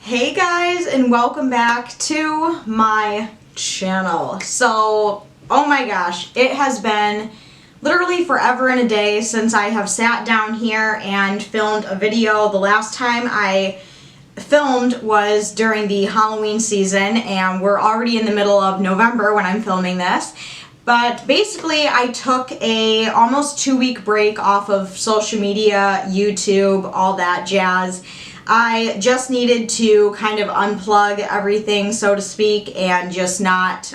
Hey guys, and welcome back to my channel. So, oh my gosh, it has been literally forever and a day since I have sat down here and filmed a video. The last time I filmed was during the Halloween season, and we're already in the middle of November when I'm filming this. But basically, I took a almost 2-week break off of social media, YouTube, all that jazz. I just needed to kind of unplug everything, so to speak, and just not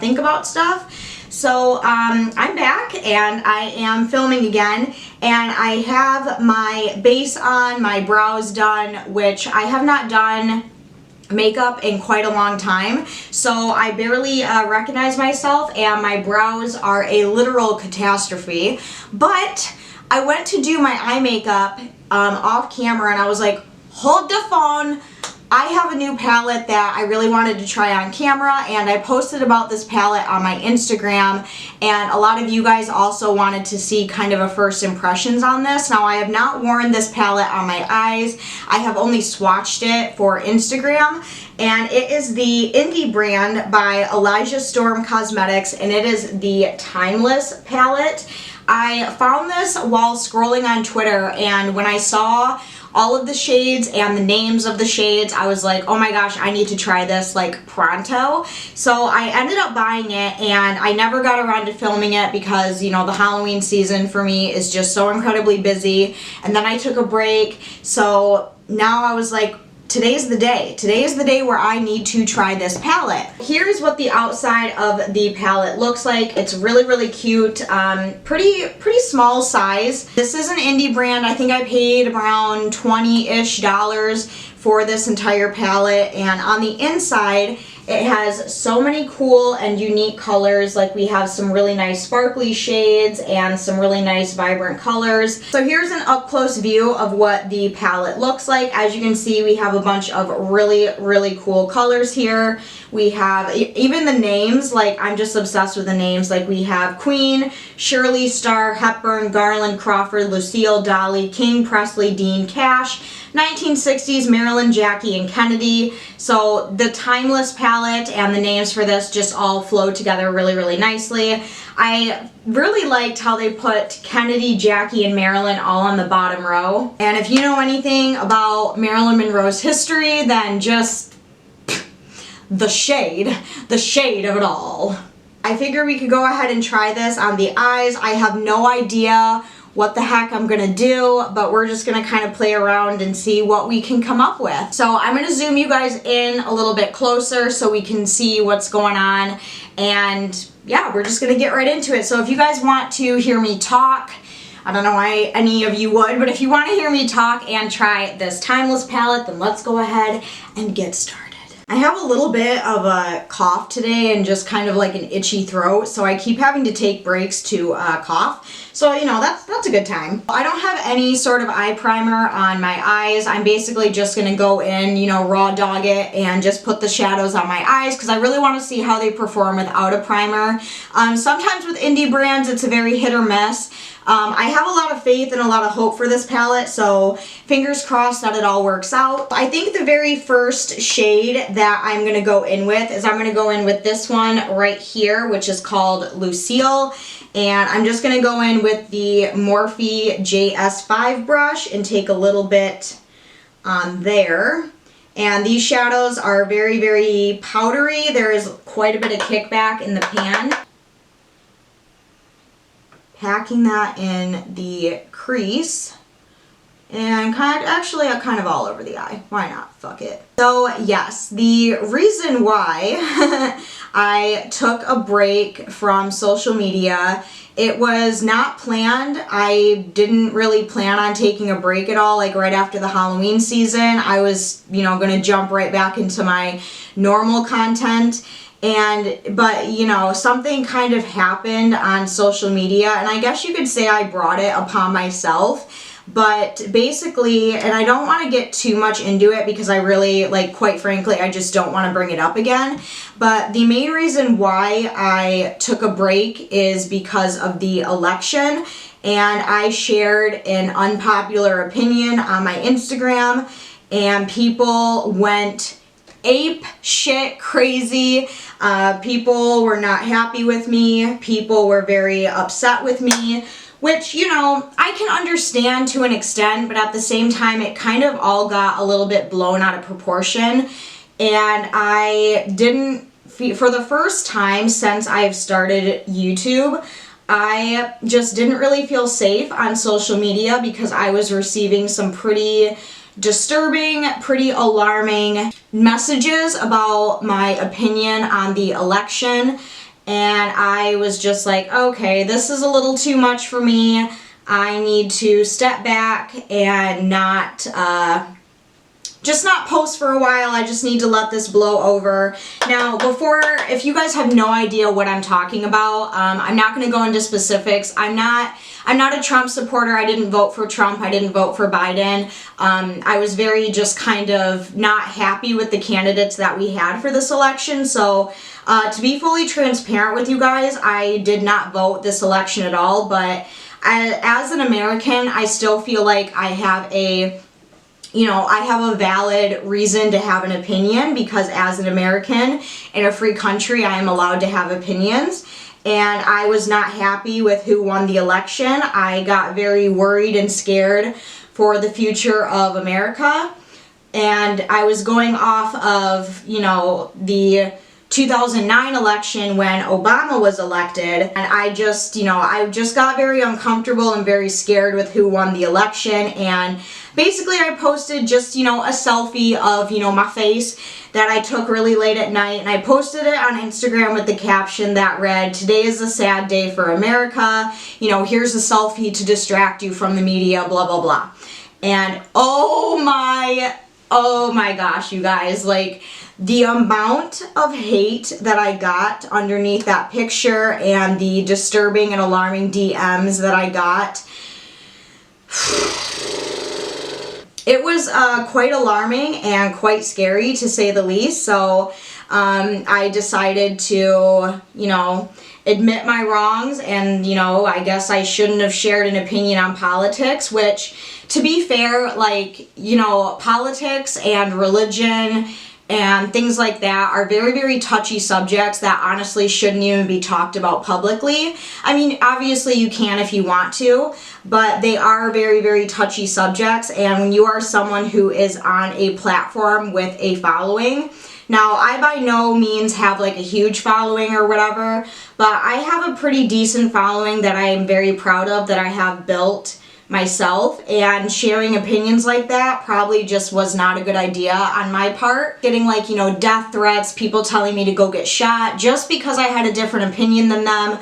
think about stuff. So I'm back and I am filming again, and I have my base on, my brows done, which I have not done makeup in quite a long time, so I barely recognize myself, and my brows are a literal catastrophe. But I went to do my eye makeup off camera, and I was like, hold the phone. I have a new palette that I really wanted to try on camera, and I posted about this palette on my Instagram, and a lot of you guys also wanted to see kind of a first impressions on this. Now, I have not worn this palette on my eyes. I have only swatched it for Instagram, and it is the indie brand by Elijah Storm Cosmetics, and it is the Timeless palette. I found this while scrolling on Twitter, and when I saw all of the shades and the names of the shades, I was like, oh my gosh, I need to try this like pronto. So I ended up buying it, and I never got around to filming it because, you know, the Halloween season for me is just so incredibly busy. And then I took a break, so now I was like, today's the day. Today is the day where I need to try this palette. Here's what the outside of the palette looks like. It's really, really cute. Pretty small size. This is an indie brand. I think I paid around $20-ish for this entire palette, and on the inside it has so many cool and unique colors. Like, we have some really nice sparkly shades and some really nice vibrant colors. So here's an up close view of what the palette looks like. As you can see, we have a bunch of really, really cool colors here. We have even the names, like, I'm just obsessed with the names. Like, we have Queen, Shirley, Star, Hepburn, Garland, Crawford, Lucille, Dolly, King, Presley, Dean, Cash, 1960s, Marilyn, Jackie, and Kennedy. So the Timeless palette and the names for this just all flow together really, really nicely. I really liked how they put Kennedy, Jackie, and Marilyn all on the bottom row. And if you know anything about Marilyn Monroe's history, then just the shade of it all. I figure we could go ahead and try this on the eyes. I have no idea what the heck I'm gonna do, but we're just gonna kind of play around and see what we can come up with. So I'm gonna zoom you guys in a little bit closer so we can see what's going on, and yeah, we're just gonna get right into it. So if you guys want to hear me talk, I don't know why any of you would, but if you want to hear me talk and try this Timeless palette, then let's go ahead and get started. I have a little bit of a cough today and just kind of like an itchy throat, so I keep having to take breaks to cough. So, you know, that's a good time. I don't have any sort of eye primer on my eyes. I'm basically just gonna go in, you know, raw dog it and just put the shadows on my eyes because I really want to see how they perform without a primer. Sometimes with indie brands, it's a very hit or miss. I have a lot of faith and a lot of hope for this palette, so fingers crossed that it all works out. I think the very first shade that I'm going to go in with is I'm going to go in with this one right here, which is called Lucille. And I'm just going to go in with the Morphe JS5 brush and take a little bit on there. And these shadows are very, very powdery. There is quite a bit of kickback in the pan. Packing that in the crease, and kind of all over the eye. Why not? Fuck it. So yes, the reason why I took a break from social media, it was not planned. I didn't really plan on taking a break at all, like right after the Halloween season. I was, you know, gonna jump right back into my normal content. But you know, something kind of happened on social media, and I guess you could say I brought it upon myself. But basically, and I don't want to get too much into it because I really, like, quite frankly, I just don't want to bring it up again. But the main reason why I took a break is because of the election, and I shared an unpopular opinion on my Instagram. and people went ape shit crazy. People were not happy with me. People were very upset with me, which, you know, I can understand to an extent, but at the same time, it kind of all got a little bit blown out of proportion. And I didn't, for the first time since I've started YouTube, I just didn't really feel safe on social media because I was receiving some pretty disturbing, pretty alarming messages about my opinion on the election. And I was just like, okay, this is a little too much for me. I need to step back and not post for a while. I just need to let this blow over. Now, if you guys have no idea what I'm talking about, I'm not going to go into specifics. I'm not a Trump supporter. I didn't vote for Trump. I didn't vote for Biden. I was very just kind of not happy with the candidates that we had for this election. So to be fully transparent with you guys, I did not vote this election at all. But as an American, I still feel like I have a valid reason to have an opinion, because as an American in a free country, I am allowed to have opinions. And I was not happy with who won the election. I got very worried and scared for the future of America. And I was going off of, the 2009 election when Obama was elected, and I just got very uncomfortable and very scared with who won the election. And basically I posted just, a selfie of, my face that I took really late at night, and I posted it on Instagram with the caption that read, "Today is a sad day for America, here's a selfie to distract you from the media, blah, blah, blah." And oh my gosh, you guys, like, the amount of hate that I got underneath that picture and the disturbing and alarming DMs that I got, it was quite alarming and quite scary, to say the least. So I decided to, admit my wrongs, and, I guess I shouldn't have shared an opinion on politics, which, to be fair, like, politics and religion and things like that are very, very touchy subjects that honestly shouldn't even be talked about publicly. I mean, obviously you can if you want to, but they are very, very touchy subjects. And when you are someone who is on a platform with a following, now I by no means have like a huge following or whatever, but I have a pretty decent following that I am very proud of, that I have built myself, and sharing opinions like that probably just was not a good idea on my part. Getting like, death threats, people telling me to go get shot just because I had a different opinion than them.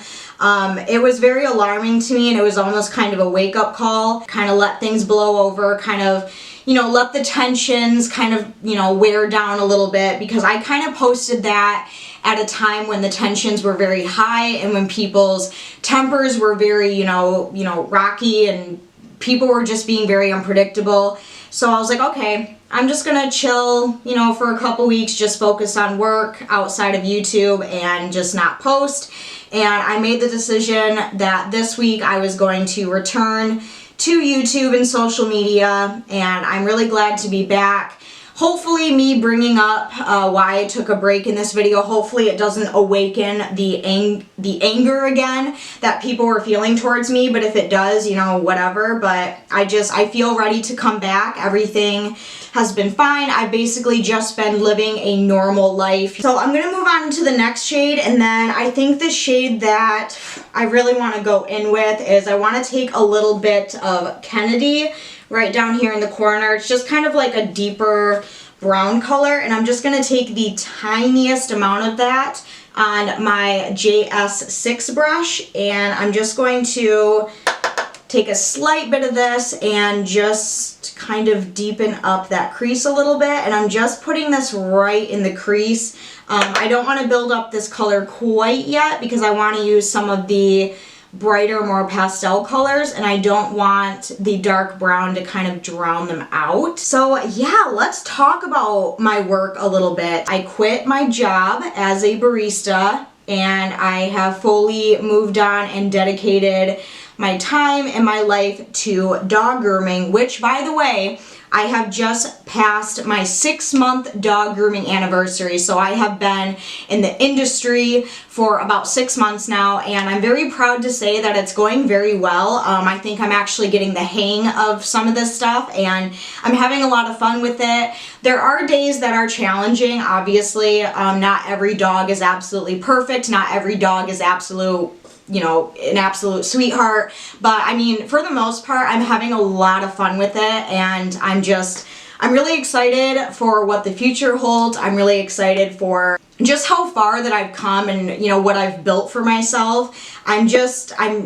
It was very alarming to me, and it was almost kind of a wake-up call. Kind of let things blow over, kind of, let the tensions kind of, wear down a little bit, because I kind of posted that at a time when the tensions were very high and when people's tempers were very, rocky, and people were just being very unpredictable. So I was like, okay, I'm just gonna chill, for a couple weeks, just focus on work outside of YouTube and just not post. And I made the decision that this week I was going to return to YouTube and social media, and I'm really glad to be back. Hopefully me bringing up why I took a break in this video, hopefully it doesn't awaken the anger again that people were feeling towards me, but if it does, whatever. But I feel ready to come back. Everything has been fine. I've basically just been living a normal life. So I'm gonna move on to the next shade, and then I think the shade that I really want to go in with is I want to take a little bit of Kennedy right down here in the corner. It's just kind of like a deeper brown color, and I'm just going to take the tiniest amount of that on my JS6 brush, and I'm just going to take a slight bit of this and just kind of deepen up that crease a little bit, and I'm just putting this right in the crease. I don't want to build up this color quite yet because I want to use some of the brighter, more pastel colors, and I don't want the dark brown to kind of drown them out. So yeah, let's talk about my work a little bit. I quit my job as a barista, and I have fully moved on and dedicated my time and my life to dog grooming, which, by the way, I have just passed my 6-month dog grooming anniversary. So I have been in the industry for about 6 months now, and I'm very proud to say that it's going very well. I think I'm actually getting the hang of some of this stuff, and I'm having a lot of fun with it. There are days that are challenging, obviously. Not every dog is absolutely perfect. Not every dog is an absolute sweetheart, but I mean, for the most part, I'm having a lot of fun with it, and I'm really excited for what the future holds. I'm really excited for just how far that I've come and, what I've built for myself. I'm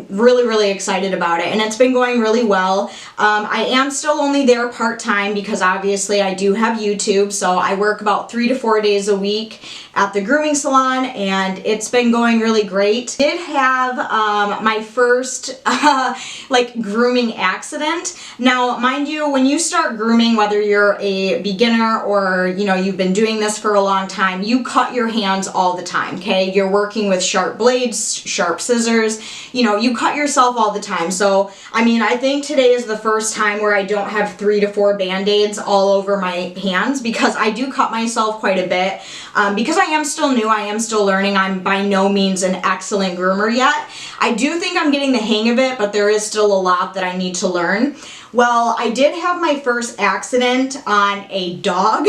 really, really excited about it, and it's been going really well. I am still only there part-time because obviously I do have YouTube, so I work about 3 to 4 days a week at the grooming salon, and it's been going really great. I did have my first grooming accident. Now, mind you, when you start grooming, whether you're a beginner or you've been doing this for a long time, you cut your hands all the time, okay? You're working with sharp blades, sharp scissors, you cut yourself all the time. So, I mean, I think today is the first time where I don't have 3 to 4 band-aids all over my hands, because I do cut myself quite a bit. Because I am still new, I am still learning. I'm by no means an excellent groomer yet. I do think I'm getting the hang of it, but there is still a lot that I need to learn. Well, I did have my first accident on a dog.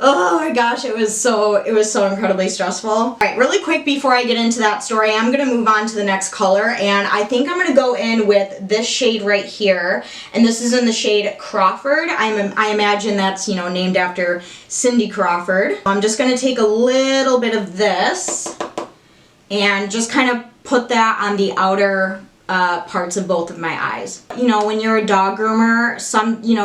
Oh my gosh, it was so incredibly stressful. All right, really quick before I get into that story, I'm gonna move on to the next color, and I think I'm gonna go in with this shade right here, and this is in the shade Crawford. I imagine that's, named after Cindy Crawford. I'm just gonna take a little bit of this and just kind of put that on the outer parts of both of my eyes. When you're a dog groomer,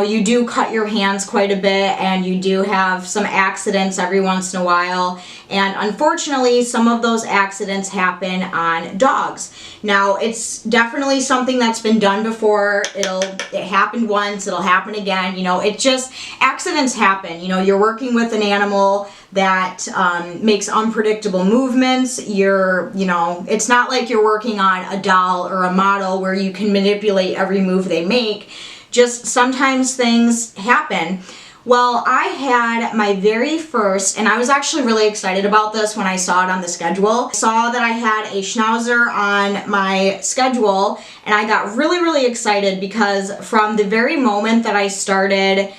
you do cut your hands quite a bit, and you do have some accidents every once in a while, and unfortunately some of those accidents happen on dogs. Now, it's definitely something that's been done before. It happened once, it'll happen again. Accidents happen. You're working with an animal that makes unpredictable movements. It's not like you're working on a doll or a model where you can manipulate every move they make. Just sometimes things happen. Well, I had my very first, and I was actually really excited about this when I saw it on the schedule. I saw that I had a Schnauzer on my schedule, and I got really, really excited because from the very moment that I started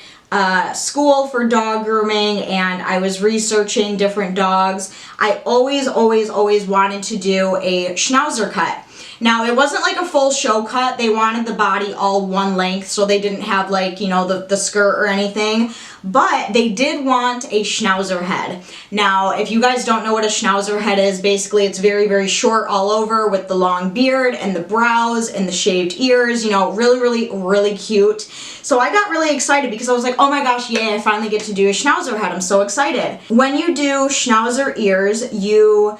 school for dog grooming and I was researching different dogs, I always wanted to do a Schnauzer cut. Now, it wasn't like a full show cut. They wanted the body all one length, so they didn't have the skirt or anything, but they did want a Schnauzer head. Now, if you guys don't know what a Schnauzer head is, basically it's very, very short all over with the long beard and the brows and the shaved ears, really, really, really cute. So I got really excited because I was like, oh my gosh, yay, I finally get to do a Schnauzer head. I'm so excited. When you do Schnauzer ears, you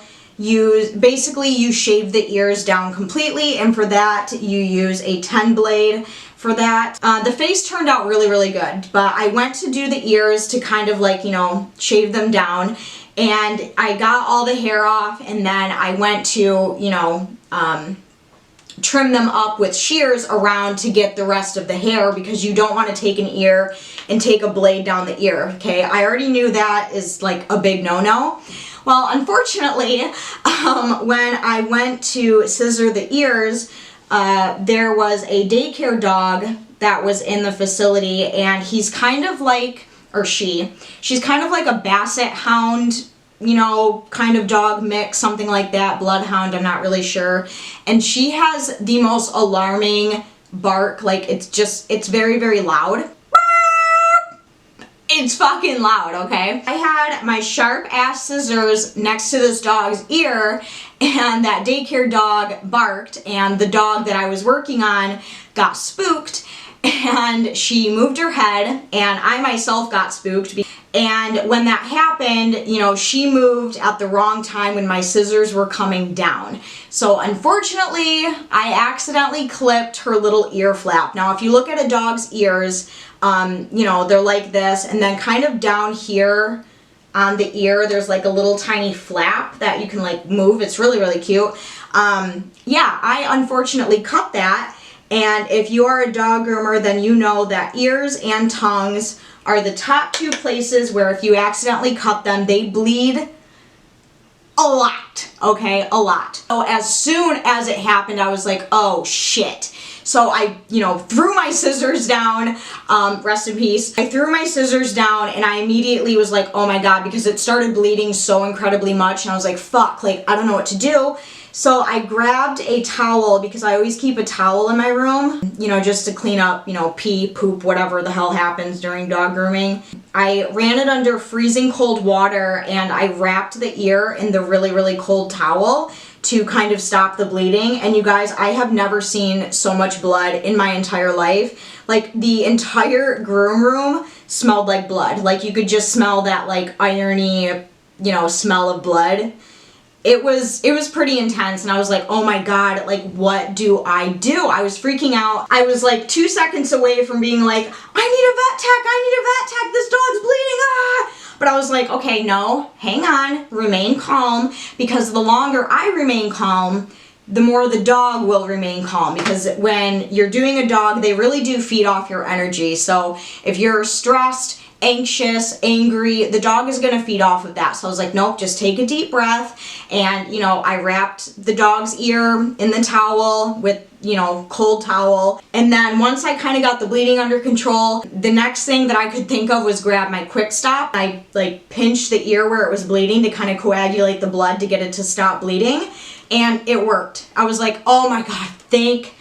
shave the ears down completely, and for that you use a 10 blade for that. The face turned out really, really good, but I went to do the ears to kind of shave them down, and I got all the hair off, and then I went to trim them up with shears around to get the rest of the hair, because you don't want to take an ear and take a blade down the ear, okay? I already knew that is a big no-no. Well, unfortunately, when I went to scissor the ears, there was a daycare dog that was in the facility, and he's kind of she's kind of like a basset hound, kind of dog mix, something like that, bloodhound, I'm not really sure. And she has the most alarming bark, it's very, very loud. It's fucking loud, okay? I had my sharp ass scissors next to this dog's ear, and that daycare dog barked, and the dog that I was working on got spooked, and she moved her head, and I myself got spooked. And when that happened, she moved at the wrong time when my scissors were coming down. So unfortunately, I accidentally clipped her little ear flap. Now, if you look at a dog's ears, they're like this, and then kind of down here on the ear, there's a little tiny flap that you can move. It's really, really cute. Yeah, I unfortunately cut that, And if you are a dog groomer, then you know that ears and tongues are the top two places where if you accidentally cut them, they bleed a lot, okay? A lot. So as soon as it happened, I was like, oh shit. So I, threw my scissors down, rest in peace. I threw my scissors down and I immediately was like, oh my God, because it started bleeding so incredibly much. And I was like, fuck, like, I don't know what to do. So I grabbed a towel because I always keep a towel in my room, just to clean up, pee, poop, whatever the hell happens during dog grooming. I ran it under freezing cold water and I wrapped the ear in the really, really cold towel to kind of stop the bleeding. And you guys, I have never seen so much blood in my entire life. Like the entire groom room smelled like blood. Like you could just smell that like irony, smell of blood. It was pretty intense and I was like, oh my God, like what do? I was freaking out. I was like 2 seconds away from being like, I need a vet tech, this dog's bleeding, ah! But I was like, okay, no, hang on, remain calm, because the longer I remain calm, the more the dog will remain calm, because when you're doing a dog, they really do feed off your energy. So if you're stressed, anxious, angry, the dog is going to feed off of that. So I was like, nope, just take a deep breath. And, I wrapped the dog's ear in the towel with, cold towel. And then once I kind of got the bleeding under control, the next thing that I could think of was grab my quick stop. I like pinched the ear where it was bleeding to kind of coagulate the blood to get it to stop bleeding. And it worked. I was like, oh my God, thank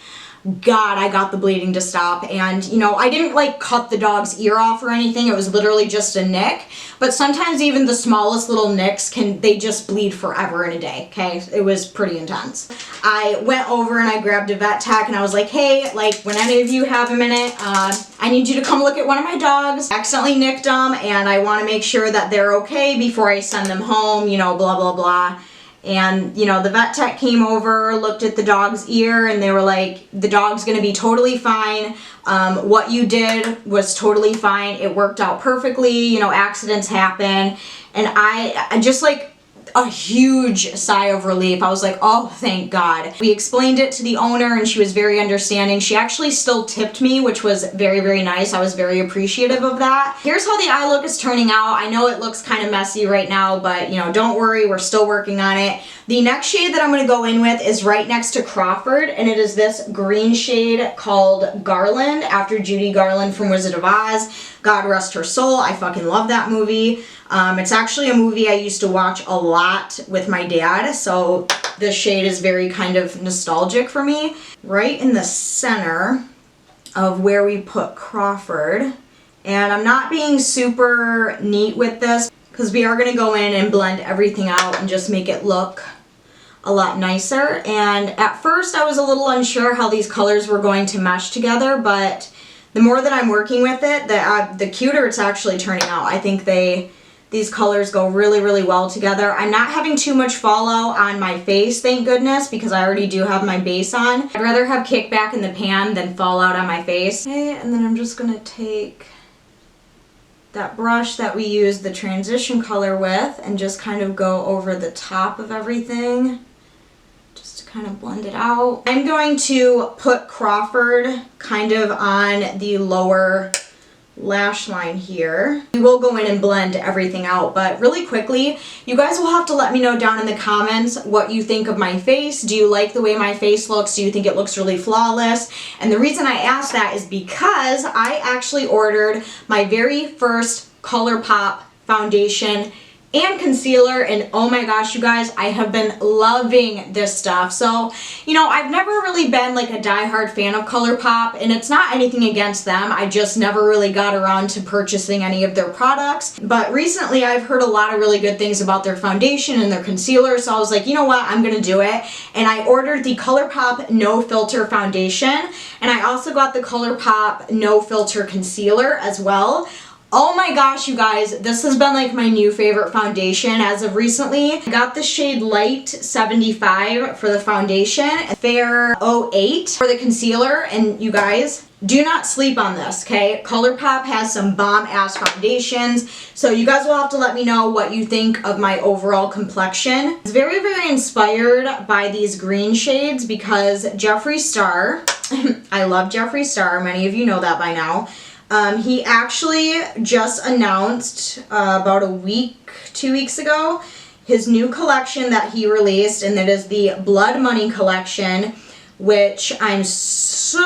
God I got the bleeding to stop. And I didn't like cut the dog's ear off or anything. It was literally just a nick. But sometimes even the smallest little nicks they just bleed forever in a day, okay? It was pretty intense. I went over and I grabbed a vet tech and I was like, hey, like when any of you have a minute, I need you to come look at one of my dogs. I accidentally nicked them and I want to make sure that they're okay before I send them home, blah, blah, blah. And, the vet tech came over, looked at the dog's ear, and they were like, the dog's going to be totally fine. What you did was totally fine. It worked out perfectly. Accidents happen. And I just like a huge sigh of relief. I was like, oh, thank God. We explained it to the owner and she was very understanding. She actually still tipped me, which was very, very nice. I was very appreciative of that. Here's how the eye look is turning out. I know it looks kind of messy right now, but don't worry, we're still working on it. The next shade that I'm going to go in with is right next to Crawford, and it is this green shade called Garland, after Judy Garland from Wizard of Oz. God rest her soul. I fucking love that movie. It's actually a movie I used to watch a lot with my dad, so this shade is very kind of nostalgic for me. Right in the center of where we put Crawford, and I'm not being super neat with this because we are going to go in and blend everything out and just make it look a lot nicer. And at first I was a little unsure how these colors were going to mesh together, but the more that I'm working with it, the cuter it's actually turning out. I think these colors go really, really well together. I'm not having too much fallout on my face, thank goodness, because I already do have my base on. I'd rather have kickback in the pan than fallout on my face. Okay, and then I'm just gonna take that brush that we used the transition color with and just kind of go over the top of everything, just to kind of blend it out. I'm going to put Crawford kind of on the lower lash line here. We will go in and blend everything out, but really quickly, you guys will have to let me know down in the comments what you think of my face. Do you like the way my face looks? Do you think it looks really flawless? And the reason I ask that is because I actually ordered my very first ColourPop foundation and concealer, and oh my gosh, you guys, I have been loving this stuff. So, I've never really been like a diehard fan of ColourPop, and it's not anything against them. I just never really got around to purchasing any of their products. But recently I've heard a lot of really good things about their foundation and their concealer, so I was like, you know what, I'm gonna do it. And I ordered the ColourPop No Filter foundation, and I also got the ColourPop No Filter concealer as well. Oh my gosh, you guys, this has been like my new favorite foundation as of recently. I got the shade Light 75 for the foundation, Fair 08 for the concealer, and you guys, do not sleep on this, okay? ColourPop has some bomb-ass foundations, so you guys will have to let me know what you think of my overall complexion. It's very, very inspired by these green shades because Jeffree Star I love Jeffree Star. Many of you know that by now. He actually just announced about a week, 2 weeks ago, his new collection that he released, and that is the Blood Money collection, which I'm so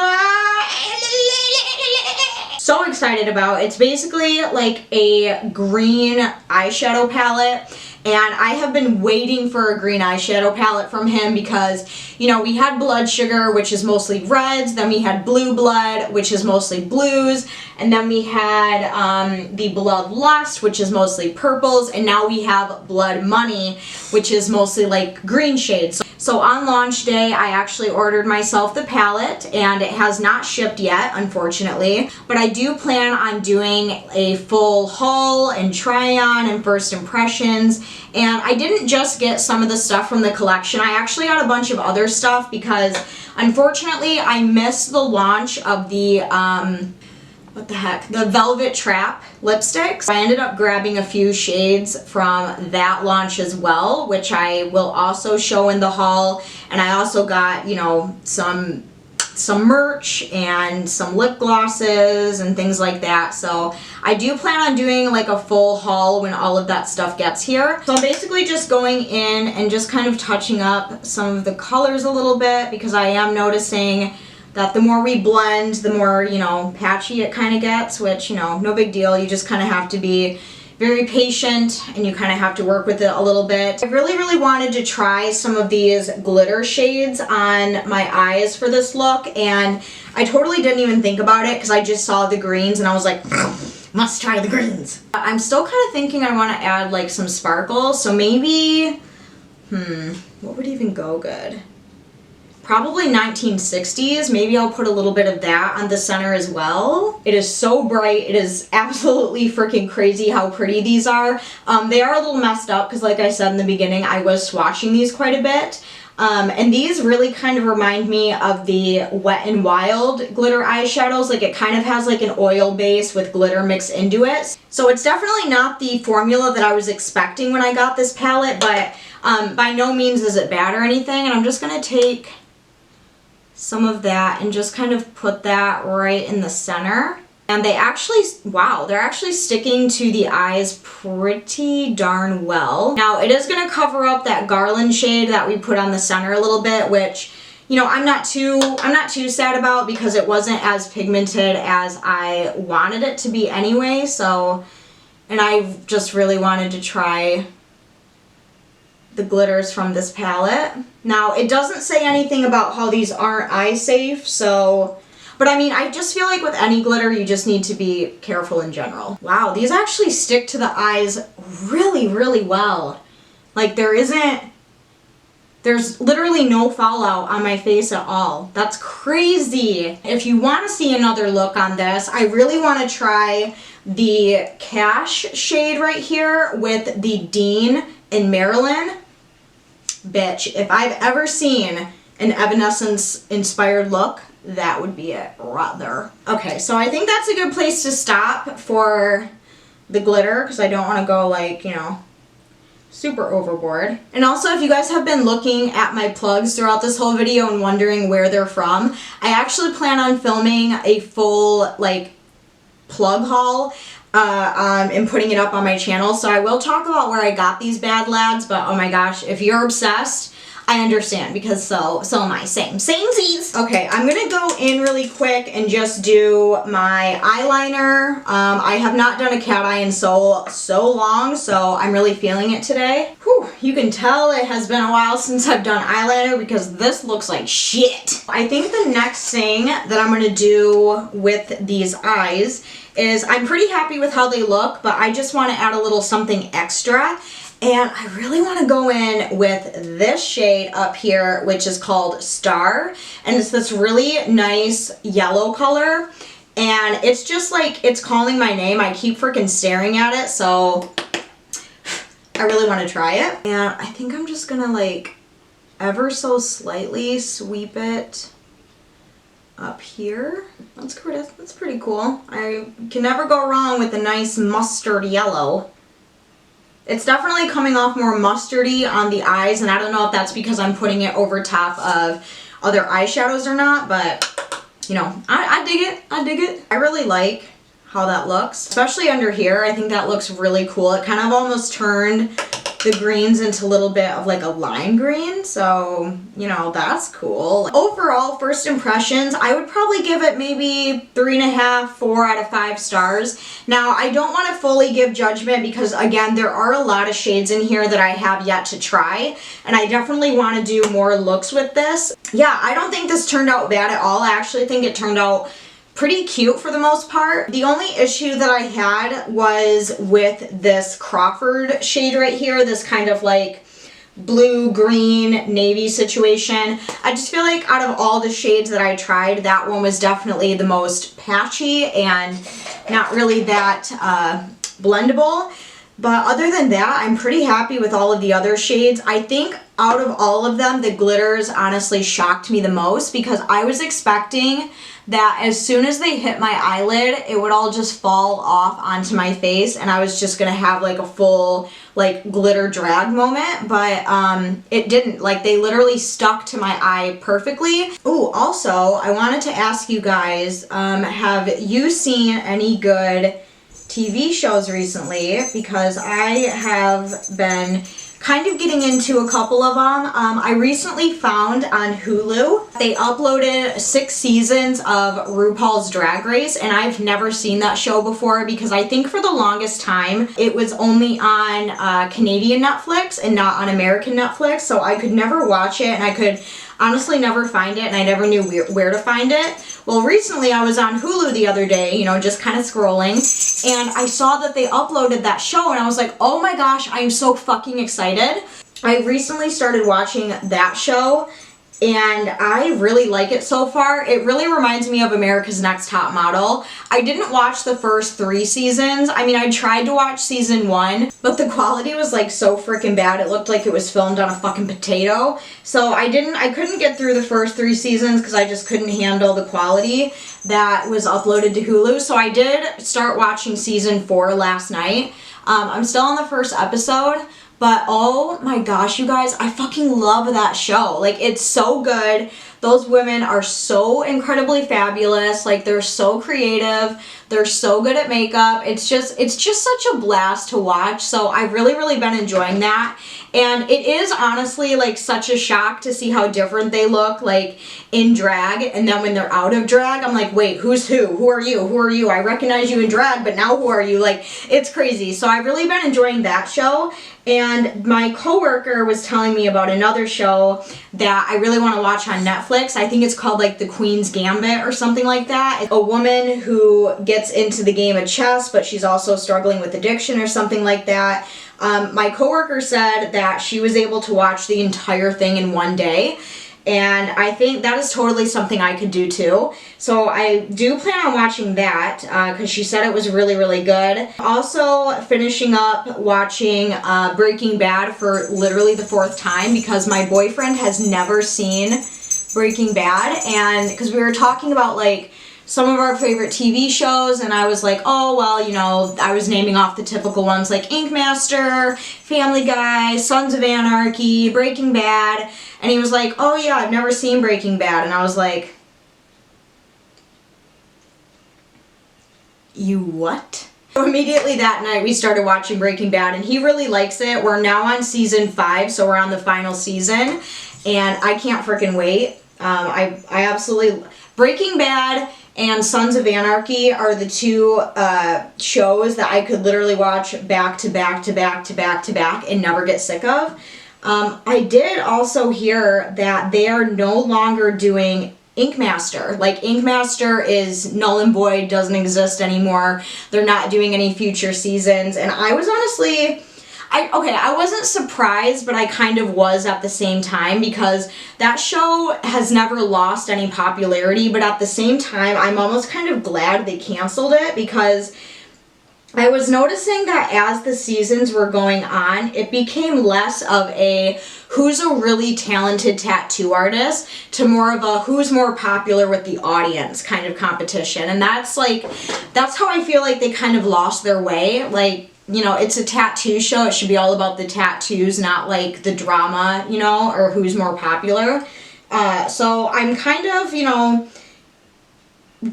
excited about. It's basically like a green eyeshadow palette, and I have been waiting for a green eyeshadow palette from him because, you know, we had Blood Sugar, which is mostly reds, then we had Blue Blood, which is mostly blues, and then we had the Blood Lust, which is mostly purples, and now we have Blood Money, which is mostly like green shades. So on launch day, I actually ordered myself the palette, and it has not shipped yet, unfortunately, but I do plan on doing a full haul and try on and first impressions. And I didn't just get some of the stuff from the collection, I actually got a bunch of other stuff because unfortunately I missed the launch of the the Velvet Trap lipsticks. I ended up grabbing a few shades from that launch as well, which I will also show in the haul. And I also got, you know, some merch and some lip glosses and things like that. So I do plan on doing like a full haul when all of that stuff gets here. So I'm basically just going in and just kind of touching up some of the colors a little bit because I am noticing that the more we blend, the more, you know, patchy it kind of gets, which, you know, no big deal. You just kind of have to be very patient and you kind of have to work with it a little bit. I really wanted to try some of these glitter shades on my eyes for this look, and I totally didn't even think about it because I just saw the greens and I was like, must try the greens. I'm still kind of thinking I want to add like some sparkle, so maybe, what would even go good? Probably 1960s. Maybe I'll put a little bit of that on the center as well. It is so bright. It is absolutely freaking crazy how pretty these are. They are a little messed up because, like I said in the beginning, I was swatching these quite a bit. And these really kind of remind me of the Wet n Wild glitter eyeshadows. Like, it kind of has like an oil base with glitter mixed into it. So it's definitely not the formula that I was expecting when I got this palette, but by no means is it bad or anything. And I'm just gonna take some of that and just kind of put that right in the center. And they actually, wow, they're actually sticking to the eyes pretty darn well. Now it is gonna cover up that garland shade that we put on the center a little bit, which, you know, I'm not too sad about because it wasn't as pigmented as I wanted it to be anyway. So, and I just really wanted to try the glitters from this palette. Now, it doesn't say anything about how these aren't eye safe, so, but I mean, I just feel like with any glitter, you just need to be careful in general. Wow, these actually stick to the eyes really well. Like, there's literally no fallout on my face at all. That's crazy. If you want to see another look on this, I really want to try the Cash shade right here with the Dean and Marilyn. Bitch, if I've ever seen an Evanescence inspired look, that would be it right there. Okay, so I think that's a good place to stop for the glitter because I don't want to go like, you know, super overboard. And also, if you guys have been looking at my plugs throughout this whole video and wondering where they're from, I actually plan on filming a full like plug haul and putting it up on my channel. So I will talk about where I got these bad lads, but oh my gosh, if you're obsessed, I understand because so am I. Samesies. Okay, I'm gonna go in really quick and just do my eyeliner. I have not done a cat eye in so long, so I'm really feeling it today. Whew, you can tell it has been a while since I've done eyeliner because this looks like shit. I think the next thing that I'm gonna do with these eyes is, I'm pretty happy with how they look, but I just want to add a little something extra. And I really want to go in with this shade up here, which is called Star. And it's this really nice yellow color. And it's just like, it's calling my name. I keep freaking staring at it, so I really want to try it. And I think I'm just going to like ever so slightly sweep it up here. That's pretty cool. I can never go wrong with a nice mustard yellow. It's definitely coming off more mustardy on the eyes, and I don't know if that's because I'm putting it over top of other eyeshadows or not, but you know, I dig it. I dig it. I really like how that looks, especially under here. I think that looks really cool. It kind of almost turned the greens into a little bit of like a lime green, so you know, that's cool. Overall, first impressions, I would probably give it maybe 3.5, 4 out of 5 stars. Now, I don't want to fully give judgment because again, there are a lot of shades in here that I have yet to try, and I definitely want to do more looks with this. Yeah, I don't think this turned out bad at all. I actually think it turned out pretty cute for the most part. The only issue that I had was with this Crawford shade right here, this kind of like blue, green, navy situation. I just feel like out of all the shades that I tried, that one was definitely the most patchy and not really that blendable. But other than that, I'm pretty happy with all of the other shades. I think out of all of them, the glitters honestly shocked me the most because I was expecting that as soon as they hit my eyelid, it would all just fall off onto my face and I was just gonna have like a full like glitter drag moment, but it didn't. Like they literally stuck to my eye perfectly. Ooh, also, I wanted to ask you guys, have you seen any good TV shows recently? Because I have been kind of getting into a couple of them. I recently found on Hulu, they uploaded 6 seasons of RuPaul's Drag Race, and I've never seen that show before because I think for the longest time it was only on Canadian Netflix and not on American Netflix, so I could never watch it and I could honestly never find it and I never knew where to find it. Well, recently I was on Hulu the other day, you know, just kind of scrolling, and I saw that they uploaded that show and I was like, oh my gosh, I am so fucking excited. I recently started watching that show and I really like it so far. It really reminds me of America's Next Top Model. I didn't watch the first 3 seasons. I mean, I tried to watch season 1, but the quality was like so freaking bad. It looked like it was filmed on a fucking potato. So I couldn't get through the first 3 seasons because I just couldn't handle the quality that was uploaded to Hulu. So I did start watching season 4 last night. I'm still on the first episode. But oh my gosh, you guys, I fucking love that show. Like, it's so good. Those women are so incredibly fabulous. Like, they're so creative. They're so good at makeup. It's just such a blast to watch. So I've really been enjoying that. And it is honestly like such a shock to see how different they look like in drag. And then when they're out of drag, I'm like, wait, who's who? Who are you? Who are you? I recognize you in drag, but now who are you? Like, it's crazy. So I've really been enjoying that show. And my coworker was telling me about another show that I really want to watch on Netflix. I think it's called like The Queen's Gambit or something like that. It's a woman who gets into the game of chess, but she's also struggling with addiction or something like that. My coworker said that she was able to watch the entire thing in one day. And I think that is totally something I could do too. So I do plan on watching that because she said it was really good. Also finishing up watching Breaking Bad for literally the 4th time because my boyfriend has never seen Breaking Bad. And because we were talking about like some of our favorite TV shows, and I was like, oh, well, you know, I was naming off the typical ones like Ink Master, Family Guy, Sons of Anarchy, Breaking Bad, and he was like, oh yeah, I've never seen Breaking Bad, and I was like, you what? So immediately that night we started watching Breaking Bad, and he really likes it. We're now on season 5, so we're on the final season, and I can't freaking wait. I absolutely... Breaking Bad and Sons of Anarchy are the 2 shows that I could literally watch back to back to back to back to back and never get sick of. I did also hear that they are no longer doing Ink Master. Like, Ink Master is null and void, doesn't exist anymore. They're not doing any future seasons, and I was honestly... I wasn't surprised, but I kind of was at the same time because that show has never lost any popularity, but at the same time, I'm almost kind of glad they canceled it because I was noticing that as the seasons were going on, it became less of a who's a really talented tattoo artist to more of a who's more popular with the audience kind of competition. And that's how I feel like they kind of lost their way. Like, you know, it's a tattoo show. It should be all about the tattoos, not like the drama, you know, or who's more popular. So I'm kind of, you know,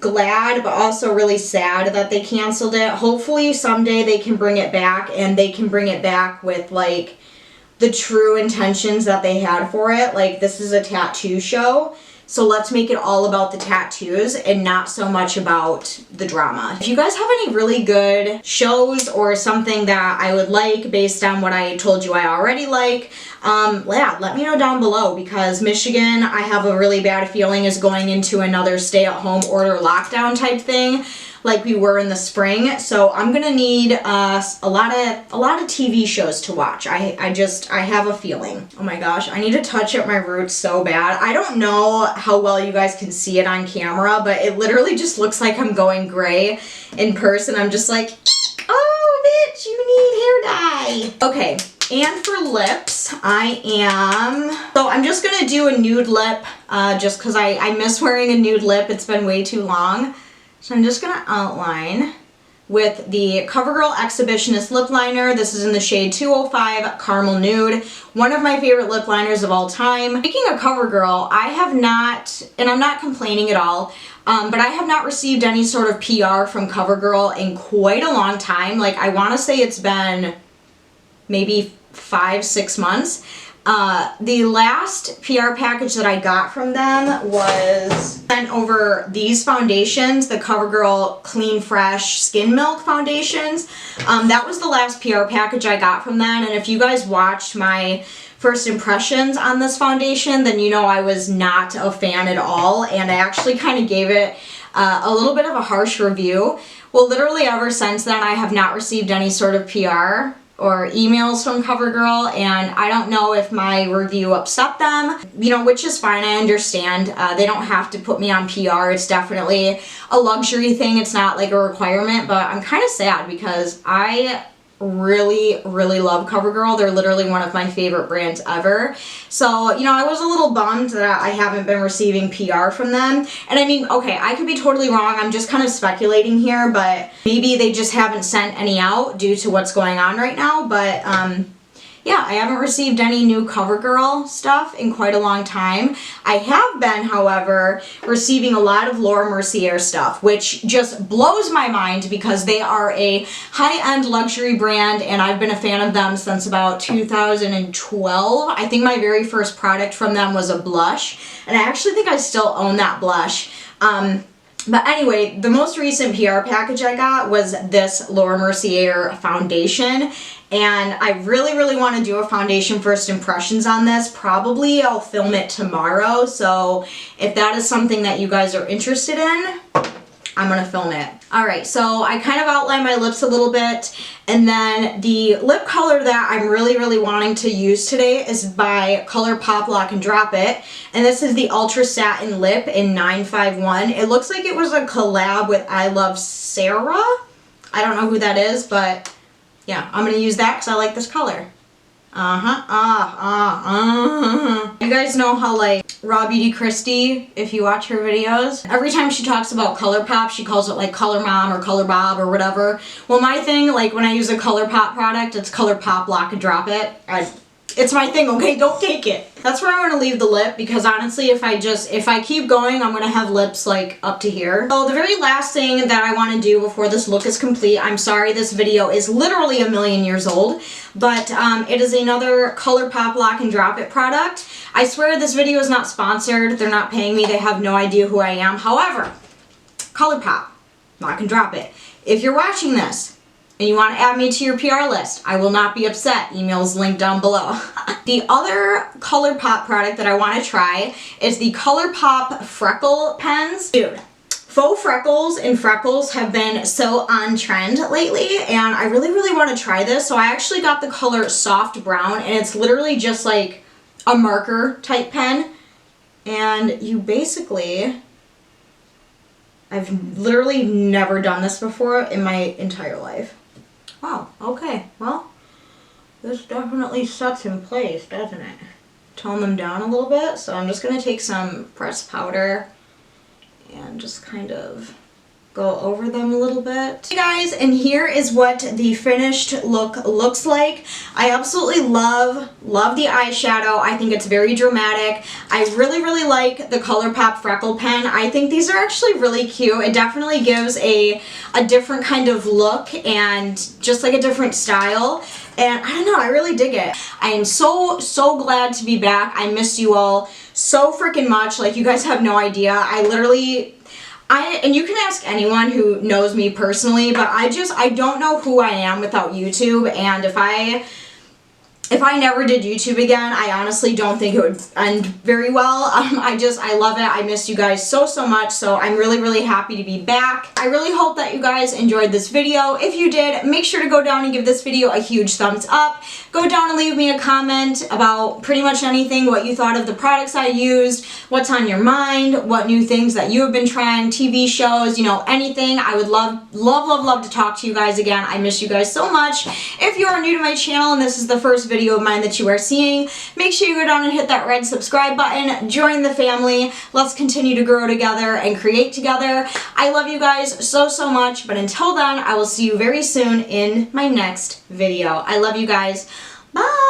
glad but also really sad that they canceled it. Hopefully someday they can bring it back, and they can bring it back with like the true intentions that they had for it. Like, this is a tattoo show, so let's make it all about the tattoos and not so much about the drama. If you guys have any really good shows or something that I would like based on what I told you I already like, yeah, let me know down below, because Michigan, I have a really bad feeling, is going into another stay-at-home order lockdown type thing like we were in the spring. So I'm gonna need a lot of TV shows to watch. I have a feeling. Oh my gosh, I need to touch up my roots so bad. I don't know how well you guys can see it on camera, but it literally just looks like I'm going gray in person. I'm just like, eek, oh bitch, you need hair dye. Okay. And for lips, I'm just gonna do a nude lip, just because I miss wearing a nude lip. It's been way too long. So I'm just gonna outline with the CoverGirl Exhibitionist Lip Liner. This is in the shade 205 Caramel Nude. One of my favorite lip liners of all time. Speaking of CoverGirl, I have not, and I'm not complaining at all, but I have not received any sort of PR from CoverGirl in quite a long time. Like, I wanna say it's been maybe 5-6 months. The last PR package that I got from them was sent over these foundations, the CoverGirl Clean Fresh Skin Milk foundations. That was the last PR package I got from them, and if you guys watched my first impressions on this foundation, then you know I was not a fan at all, and I actually kind of gave it a little bit of a harsh review. Well, literally ever since then, I have not received any sort of PR or emails from CoverGirl, and I don't know if my review upset them, you know, which is fine. I understand. They don't have to put me on PR. It's definitely a luxury thing. It's not like a requirement, but I'm kind of sad because I really love CoverGirl. They're literally one of my favorite brands ever. So, you know, I was a little bummed that I haven't been receiving PR from them. And I mean, okay, I could be totally wrong. I'm just kind of speculating here, but maybe they just haven't sent any out due to what's going on right now. But, yeah, I haven't received any new CoverGirl stuff in quite a long time. I have been, however, receiving a lot of Laura Mercier stuff, which just blows my mind because they are a high-end luxury brand, and I've been a fan of them since about 2012. I think my very first product from them was a blush, and I actually think I still own that blush. But anyway, the most recent PR package I got was this Laura Mercier foundation, and I really want to do a foundation first impressions on this. Probably I'll film it tomorrow, so if that is something that you guys are interested in, I'm gonna film it. Alright, so I kind of outlined my lips a little bit, and then the lip color that I'm really wanting to use today is by ColourPop Lock and Drop It, and this is the Ultra Satin Lip in 951. It looks like it was a collab with I Love Sarah. I don't know who that is, but yeah, I'm gonna use that because I like this color. You guys know how, like, Raw Beauty Christie, if you watch her videos, every time she talks about ColourPop, she calls it like Color Mom or Color Bob or whatever. Well, my thing, like, when I use a ColourPop product, it's ColourPop Lock and Drop It. It's my thing, okay? Don't take it. That's where I'm gonna leave the lip, because honestly, if I keep going, I'm gonna have lips like up to here. So the very last thing that I wanna do before this look is complete, I'm sorry this video is literally a million years old, but it is another ColourPop Lock and Drop It product. I swear this video is not sponsored. They're not paying me. They have no idea who I am. However, ColourPop Lock and Drop It. If you're watching this, and you want to add me to your PR list, I will not be upset. Email's linked down below. The other ColourPop product that I want to try is the ColourPop Freckle Pens. Dude, faux freckles and freckles have been so on trend lately, and I really want to try this. So I actually got the color Soft Brown, and it's literally just like a marker type pen. And you basically, I've literally never done this before in my entire life. Wow, okay, well, this definitely sets in place, doesn't it? Tone them down a little bit, so I'm just going to take some pressed powder and just kind of go over them a little bit. Hey guys, and here is what the finished look looks like. I absolutely love the eyeshadow. I think it's very dramatic. I really like the ColourPop Freckle Pen. I think these are actually really cute. It definitely gives a different kind of look and just like a different style. And I don't know, I really dig it. I am so glad to be back. I missed you all so freaking much. Like, you guys have no idea. And you can ask anyone who knows me personally, but I don't know who I am without YouTube, and if I never did YouTube again, I honestly don't think it would end very well. I love it. I missed you guys so much, so I'm really happy to be back. I really hope that you guys enjoyed this video. If you did, make sure to go down and give this video a huge thumbs up. Go down and leave me a comment about pretty much anything, what you thought of the products I used, what's on your mind, what new things that you have been trying, TV shows, you know, anything. I would love to talk to you guys again. I miss you guys so much. If you are new to my channel and this is the first video of mine that you are seeing, make sure you go down and hit that red subscribe button. Join the family. Let's continue to grow together and create together. I love you guys so much, but until then, I will see you very soon in my next video. I love you guys. Bye!